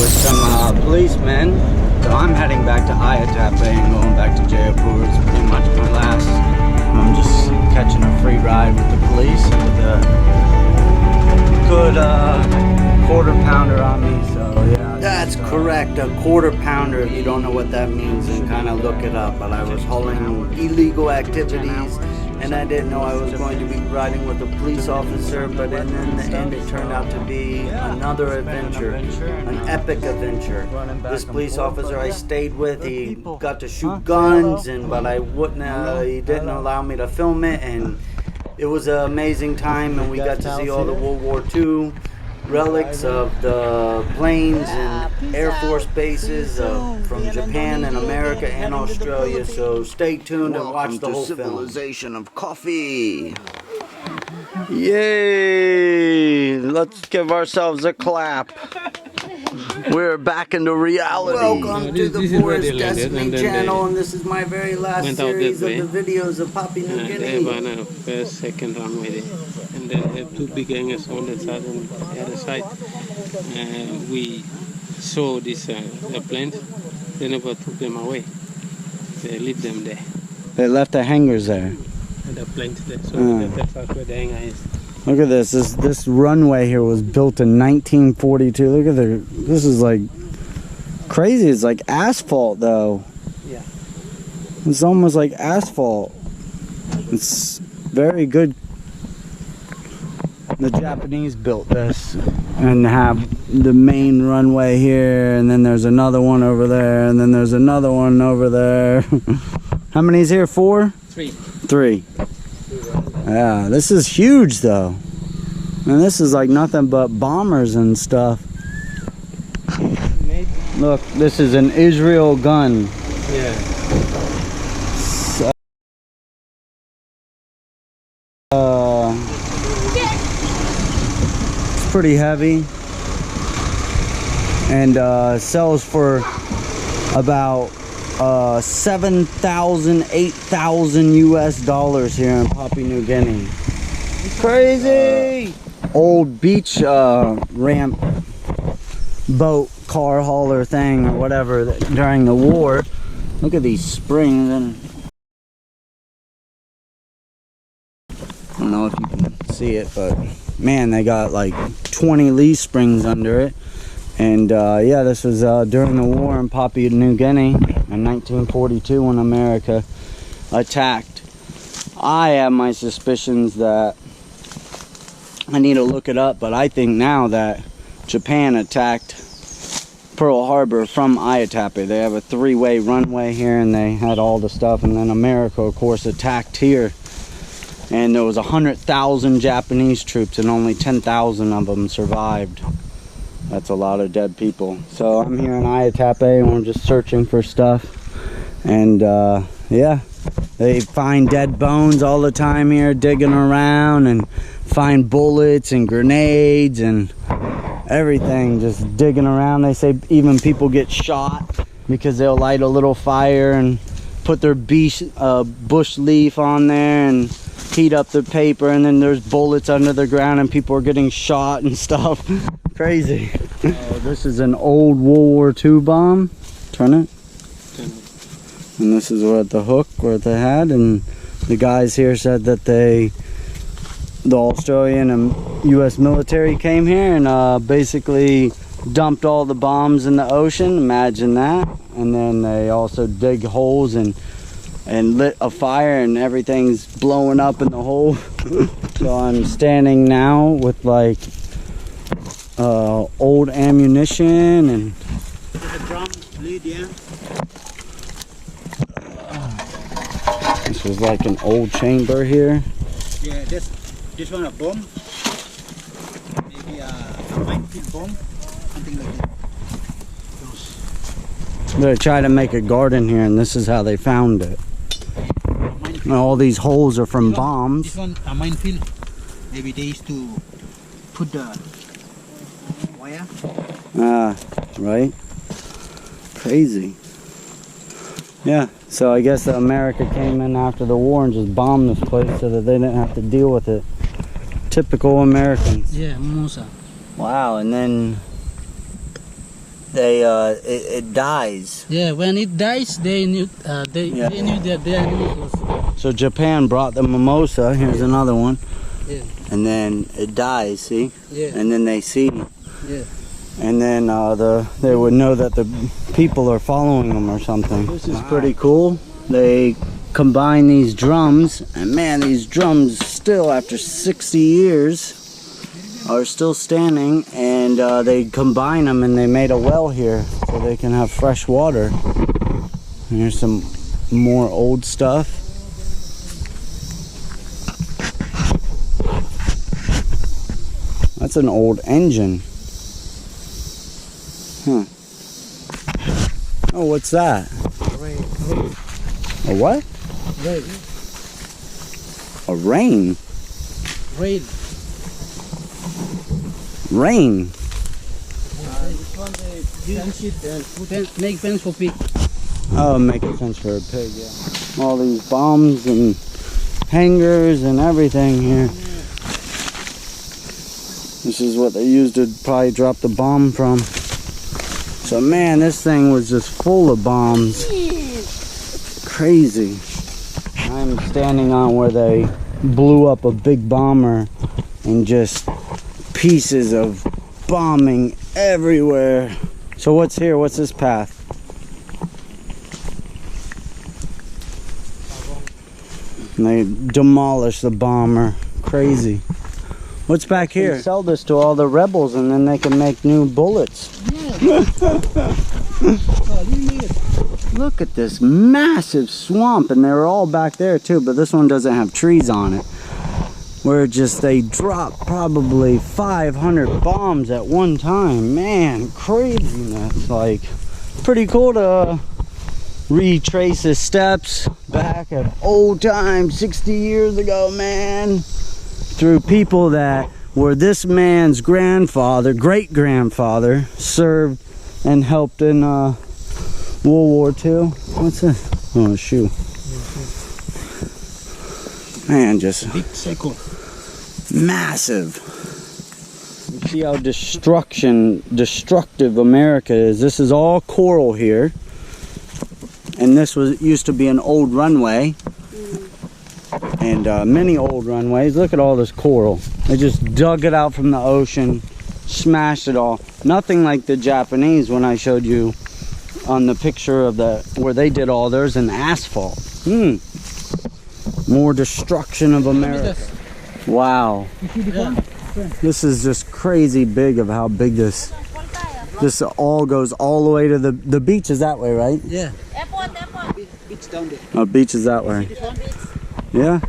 with some policemen. So I'm heading back to Ayatape and going back to Jaipur. It's pretty much my last. I'm just catching a free ride with the police with a good quarter pounder on me. So yeah. That's correct, a quarter pounder. If you don't know what that means, then kind of look it up. But I was hauling illegal activities. And I didn't know I was going to be riding with a police officer, but in the end it turned out to be another adventure, an epic adventure. This police officer I stayed with, he got to shoot guns, but I wouldn't. He didn't allow me to film it, and it was an amazing time. And we got to see all the World War II relics of the planes and Air Force bases from Japan and America and Australia. So stay tuned and watch the whole civilization of coffee. Yay! Let's give ourselves a clap. We're back into reality. Welcome to the Forest Destiny channel, and this is my very last series of the videos of Papua New Guinea. They went up first, second runway, and they have two big hangars on the side and the other side. We saw these planes. They never took them away. They leave them there. They left the hangars there. And the planes there, so that's where the hangar is. Look at this. This runway here was built in 1942. Look at this is like crazy. It's like asphalt though. Yeah. It's almost like asphalt. It's very good. The Japanese built this and have the main runway here, and then there's another one over there, and then there's another one over there. How many is here? 4? 3. 3. Yeah, this is huge though. And this is like nothing but bombers and stuff. Look, this is an Israel gun. Yeah. It's pretty heavy. And sells for about 7,000, 8,000 US dollars here in Papua New Guinea. Crazy! Old beach ramp boat car hauler thing or whatever during the war. Look at these springs, and I don't know if you can see it, but man, they got like 20 leaf springs under it. And yeah, this was during the war in Papua New Guinea in 1942 when America attacked. I have my suspicions that, I need to look it up, but I think now that Japan attacked Pearl Harbor from Ayatape. They have a 3-way runway here, and they had all the stuff, and then America of course attacked here. And there was 100,000 Japanese troops and only 10,000 of them survived. That's a lot of dead people. So I'm here in Ayatape and we're just searching for stuff. And yeah, they find dead bones all the time here, digging around, and find bullets and grenades and everything, just digging around. They say even people get shot because they'll light a little fire and put their bush leaf on there and heat up the paper, and then there's bullets under the ground and people are getting shot and stuff. Crazy. Oh, this is an old World War II bomb. Turn it. And this is what the hook where they had, and the guys here said that the Australian and US military came here and basically dumped all the bombs in the ocean. Imagine that. And then they also dig holes and lit a fire, and everything's blowing up in the hole. So I'm standing now with like old ammunition and this was like an old chamber here. Yeah, this one a bomb. Maybe a minefield bomb, something like that. They tried to make a garden here, and this is how they found it. And all these holes are from bombs. This one a minefield. Maybe they used to put the wire. Right. Crazy. Yeah, so I guess that America came in after the war and just bombed this place so that they didn't have to deal with it. Typical Americans. Yeah, Mimosa. Wow, and then it dies. Yeah, when it dies, they knew they knew that their enemy was. So Japan brought the mimosa. Here's another one. Yeah. And then it dies. See. Yeah. And then they see. Yeah. And then they would know that the people are following them or something. This is pretty cool. They combine these drums, and man, these drums still, after 60 years, are still standing, and they combine them and they made a well here so they can have fresh water. And here's some more old stuff. That's an old engine. Huh. Oh, what's that? A what? Rain. A rain? Rain. Rain? This one they fence it and make fence for pig. Oh, make a fence for a pig, yeah. All these bombs and hangers and everything here. This is what they used to probably drop the bomb from. So man, this thing was just full of bombs. Crazy. I'm standing on where they blew up a big bomber and just pieces of bombing everywhere. So what's here? What's this path? And they demolished the bomber. Crazy. What's back here? Sell this to all the rebels and then they can make new bullets. Look at this massive swamp, and they were all back there too, but this one doesn't have trees on it. Where just they dropped probably 500 bombs at one time. Man, craziness. Like, pretty cool to retrace his steps back at old times, 60 years ago, man. Through people that were this man's grandfather, great-grandfather, served and helped in World War II. What's this? Oh, a shoe. Man, just Big cycle. massive. You see how destructive America is. This is all coral here. And this used to be an old runway. And many old runways. Look at all this coral. They just dug it out from the ocean, smashed it all. Nothing like the Japanese when I showed you on the picture of where they did all theirs in asphalt. More destruction of America. Wow. This is just crazy big of how big this all goes all the way to the beach is that way, right? Yeah. Beach down there. Oh, beach is that way. Yeah.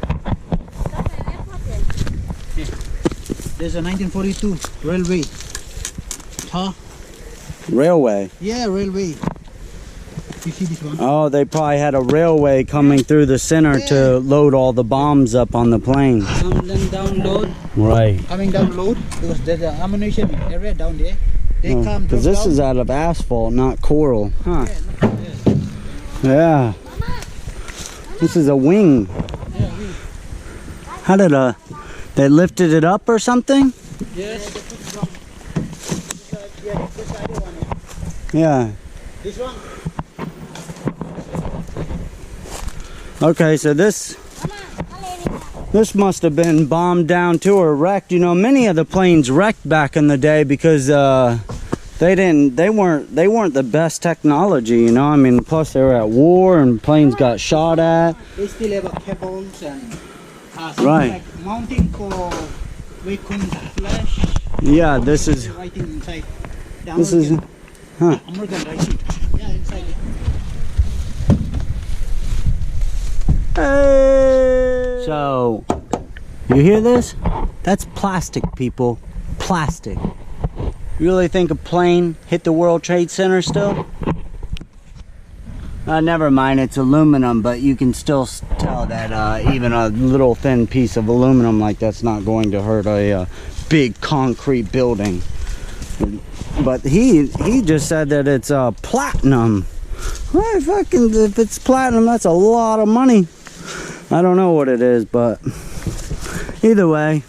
There's a 1942 railway. Huh? Railway. Yeah, railway. You see this one? Oh, they probably had a railway coming through the center to load all the bombs up on the plane. Come then download. Right. Coming down load because there's an ammunition area down there. They come Because this is out of asphalt, not coral. Huh. Yeah. This is a wing. How did they lifted it up or something? Yes. Yeah. This one. Okay, so this must have been bombed down too or wrecked. You know, many of the planes wrecked back in the day because they weren't the best technology, you know. I mean, plus they were at war and planes got shot at. They still have cables and right. Like mounting for vacuum flash. Yeah, this is Writing inside. this is huh. American writing. Yeah, inside. Hey. So, you hear this? That's plastic, people. Plastic. You really think a plane hit the World Trade Center still? Never mind, it's aluminum, but you can still tell that even a little thin piece of aluminum like that's not going to hurt a big concrete building. But he just said that it's platinum. Well, fucking, if it's platinum, that's a lot of money. I don't know what it is, but either way,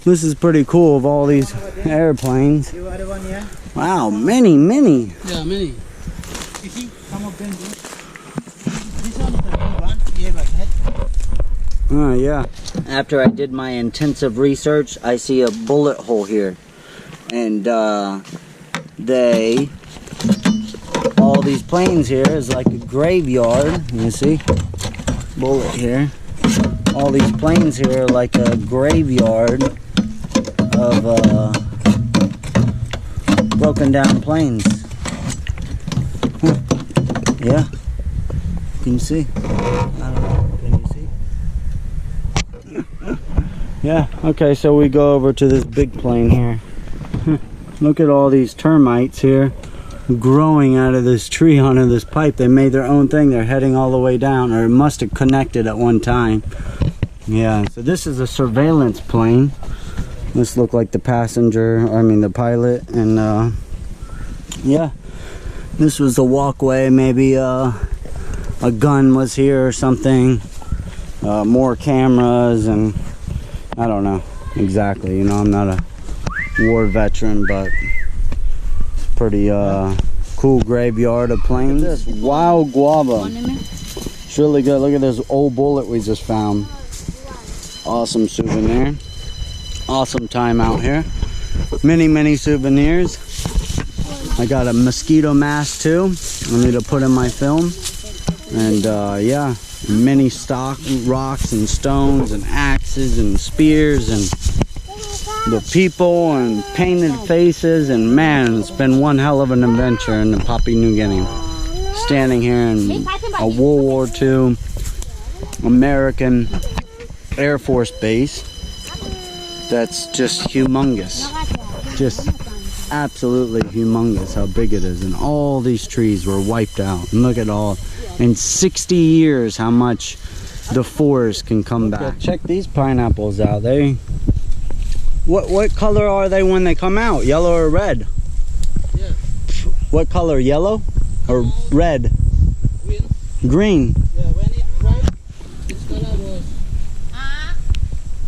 this is pretty cool of all these airplanes. You are the one, yeah? Wow, many. Yeah, many. You see, some of them. This one is the big one. Yeah, like that. Oh, yeah. After I did my intensive research, I see a bullet hole here. And all these plains here is like a graveyard. You see? Bullet here. All these plains here are like a graveyard of broken down plains. Huh. Yeah. Can you see? I don't know. Can you see? Yeah. Okay, so we go over to this big plain here. Look at all these termites here growing out of this tree onto this pipe. They made their own thing. They're heading all the way down, or it must have connected at one time. Yeah, so this is a surveillance plane. This looked like the the pilot, and yeah, this was the walkway. Maybe a gun was here or something. More cameras, and I don't know exactly. You know, I'm not a war veteran, but it's pretty cool graveyard of plains. Look at this wild guava. It's really good. Look at this old bullet we just found. Awesome souvenir. Awesome time out here. Many souvenirs. I got a mosquito mask too. I need to put in my film. And yeah, many stock rocks and stones and axes and spears and the people and painted faces, and man, it's been one hell of an adventure in Papua New Guinea. Standing here in a World War II American Air Force base that's just humongous. Just absolutely humongous how big it is. And all these trees were wiped out. And look at all, in 60 years, how much the forest can come back. Check these pineapples out. What color are they when they come out? Yellow or red? Yeah. What color? Yellow or red? Green. Green. Yeah, when it ripe, its color was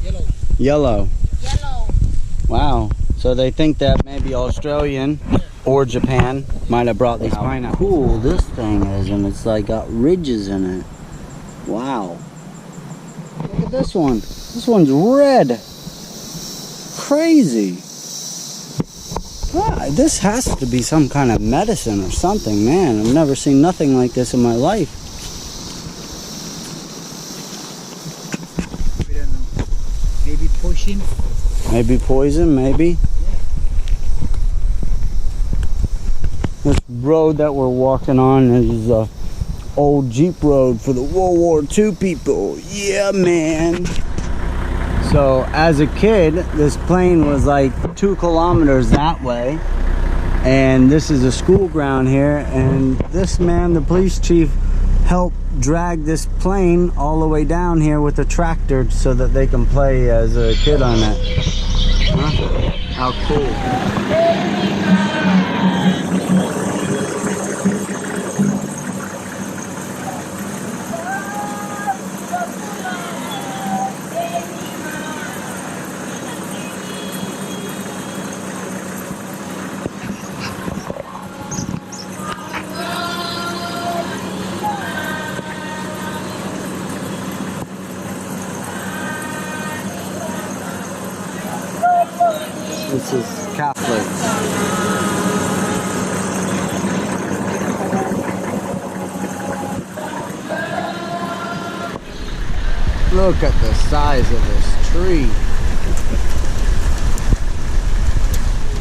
yellow. Yellow. Wow. So they think that maybe Australian or Japan might have brought these pineapples. How cool this thing is, and it's like got ridges in it. Wow. Look at this one. This one's red. Crazy. Wow, this has to be some kind of medicine or something, man. I've never seen nothing like this in my life. We don't know. Maybe poison. Maybe poison, maybe. This road that we're walking on is a old Jeep road for the World War II people. Yeah, man. So as a kid, this plane was like 2 kilometers that way, and this is a school ground here, and this man, the police chief, helped drag this plane all the way down here with a tractor so that they can play as a kid on it. Huh? How cool. This is Catholic. Look at the size of this tree.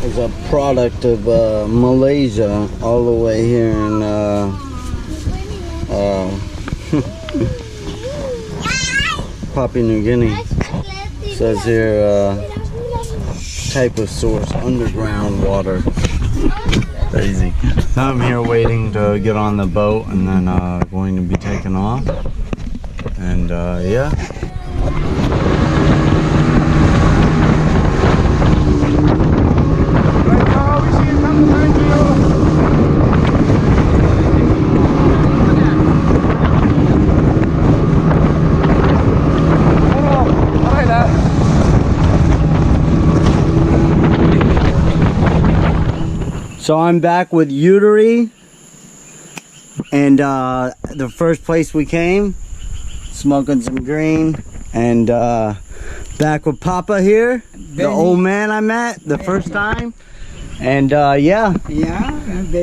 It's a product of Malaysia, all the way here in Papua New Guinea. It says here type of source, underground water. Crazy. So I'm here waiting to get on the boat, and then going to be taken off. And yeah. So I'm back with Uteri, and the first place we came, smoking some green, and back with Papa here, the old man I met the first time, and yeah,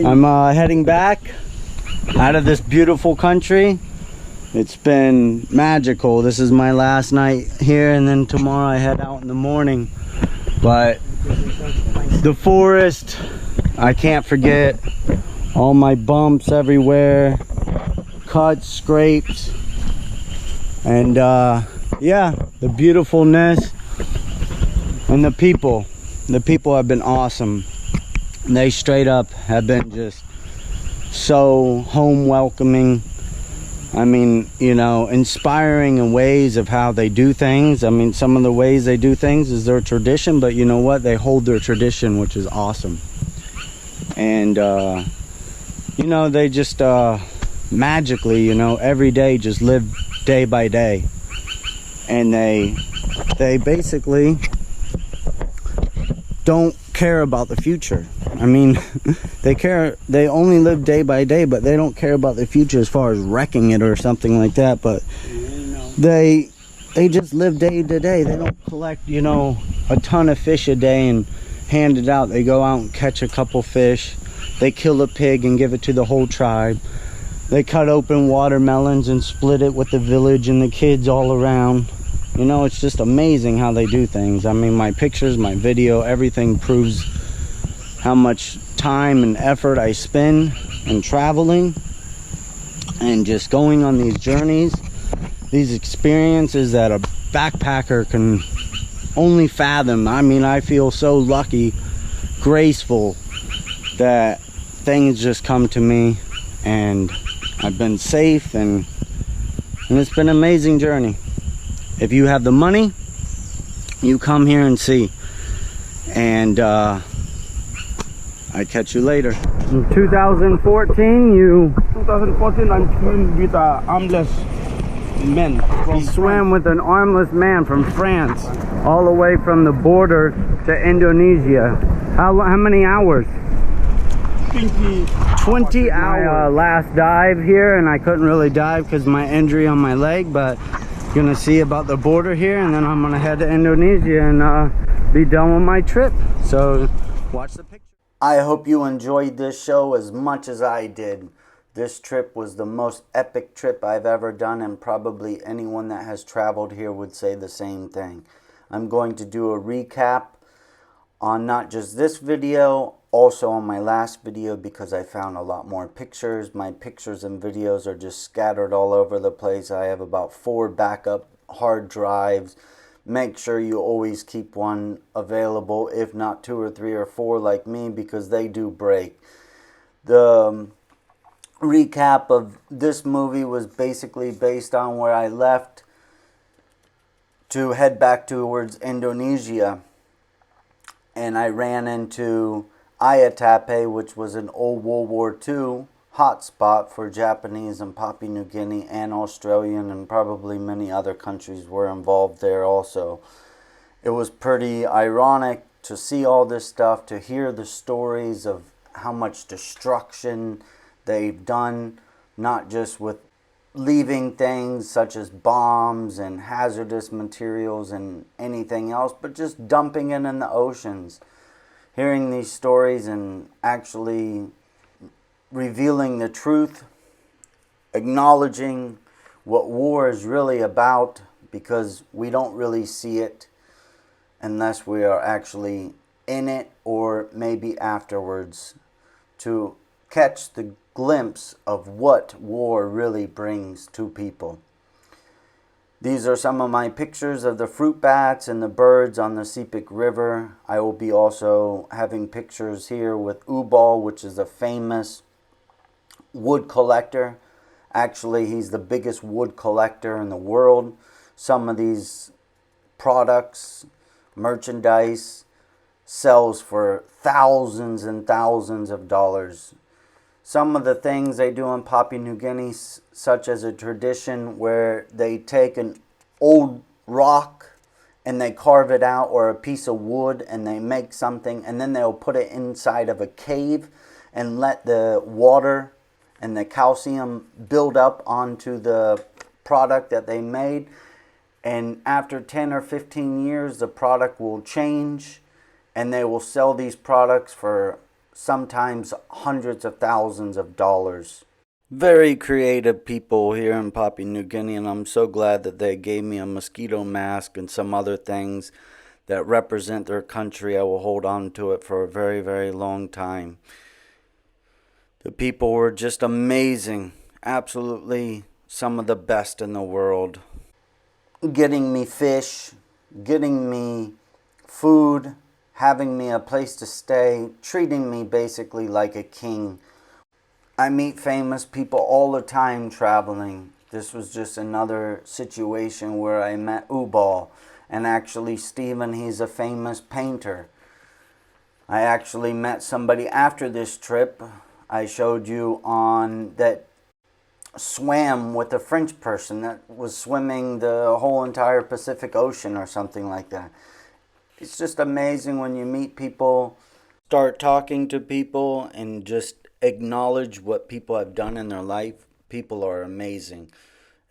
I'm heading back out of this beautiful country. It's been magical. This is my last night here, and then tomorrow I head out in the morning. But the forest, I can't forget. All my bumps everywhere, cuts, scrapes, and yeah, the beautifulness and the people. The people have been awesome. They straight up have been just so home welcoming. I mean, you know, inspiring in ways of how they do things. I mean, some of the ways they do things is their tradition, but you know what? They hold their tradition, which is awesome. And, you know, they just magically, you know, every day just live day by day. And they basically don't care about the future. I mean, they only live day by day, but they don't care about the future as far as wrecking it or something like that. But they just live day to day. They don't collect, you know, a ton of fish a day and hand it out. They go out and catch a couple fish. They kill a pig and give it to the whole tribe. They cut open watermelons and split it with the village and the kids all around. You know, it's just amazing how they do things. I mean, my pictures, my video, everything proves how much time and effort I spend in traveling and just going on these journeys, these experiences that a backpacker can only fathom. I mean, I feel so lucky, graceful, that things just come to me, and I've been safe, and it's been an amazing journey. If you have the money, you come here and see. And I catch you later. In 2014, 2014, I'm swimming with an armless man. He swam with an armless man from France, all the way from the border to Indonesia. How many hours? 20 hours. My last dive here, and I couldn't really dive because my injury on my leg, but gonna see about the border here, and then I'm gonna head to Indonesia and be done with my trip. So watch the picture. I hope you enjoyed this show as much as I did. This trip was the most epic trip I've ever done, and probably anyone that has traveled here would say the same thing. I'm going to do a recap on not just this video, also on my last video, because I found a lot more pictures. My pictures and videos are just scattered all over the place. I have about 4 backup hard drives. Make sure you always keep one available, if not 2 or 3 or 4 like me, because they do break. The recap of this movie was basically based on where I left to head back towards Indonesia, and I ran into Ayatape, which was an old World War II hotspot for Japanese and Papua New Guinea and Australian, and probably many other countries were involved there also. It was pretty ironic to see all this stuff, to hear the stories of how much destruction they've done, not just with leaving things such as bombs and hazardous materials and anything else, but just dumping it in the oceans. Hearing these stories and actually revealing the truth, acknowledging what war is really about, because we don't really see it unless we are actually in it, or maybe afterwards, to catch the glimpse of what war really brings to people. These are some of my pictures of the fruit bats and the birds on the Sepik River. I will be also having pictures here with Ubal, which is a famous wood collector. Actually, he's the biggest wood collector in the world. Some of these products, merchandise, sells for thousands and thousands of dollars. Some of the things they do in Papua New Guinea, such as a tradition where they take an old rock and they carve it out, or a piece of wood, and they make something, and then they'll put it inside of a cave and let the water and the calcium build up onto the product that they made. And after 10 or 15 years, the product will change, and they will sell these products for sometimes hundreds of thousands of dollars. Very creative people here in Papua New Guinea, and I'm so glad that they gave me a mosquito mask and some other things that represent their country. I will hold on to it for a very, very long time. The people were just amazing. Absolutely some of the best in the world. Getting me fish, getting me food, having me a place to stay, treating me basically like a king. I meet famous people all the time traveling. This was just another situation where I met Ubal. And actually Stephen, he's a famous painter. I actually met somebody after this trip I showed you on that swam with a French person that was swimming the whole entire Pacific Ocean or something like that. It's just amazing when you meet people, start talking to people, and just acknowledge what people have done in their life. People are amazing.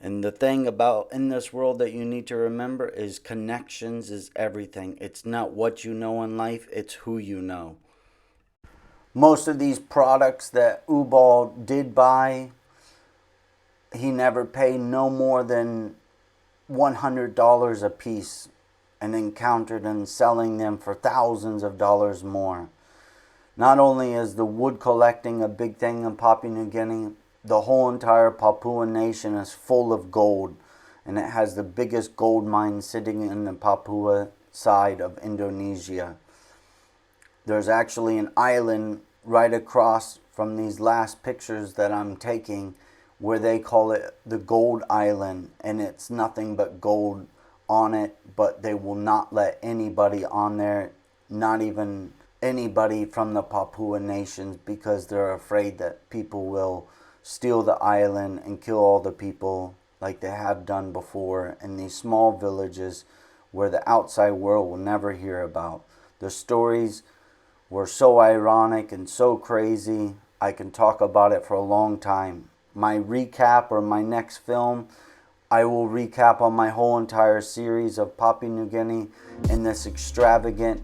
And the thing about in this world that you need to remember is connections is everything. It's not what you know in life, it's who you know. Most of these products that Ubal did buy, he never paid no more than $100 a piece, and encountered and selling them for thousands of dollars more. Not only is the wood collecting a big thing in Papua New Guinea, the whole entire Papuan nation is full of gold, and it has the biggest gold mine sitting in the Papua side of Indonesia. There's actually an island right across from these last pictures that I'm taking where they call it the Gold Island, and it's nothing but gold on it, but they will not let anybody on there, not even anybody from the Papuan nations, because they're afraid that people will steal the island and kill all the people like they have done before in these small villages where the outside world will never hear about. The stories were so ironic and so crazy, I can talk about it for a long time. My recap or my next film, I will recap on my whole entire series of Papua New Guinea and this extravagant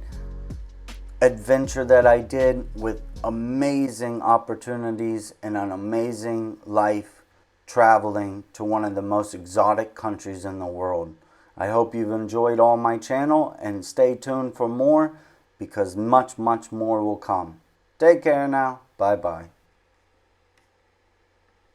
adventure that I did with amazing opportunities and an amazing life traveling to one of the most exotic countries in the world. I hope you've enjoyed all my channel, and stay tuned for more because much, much more will come. Take care now. Bye-bye.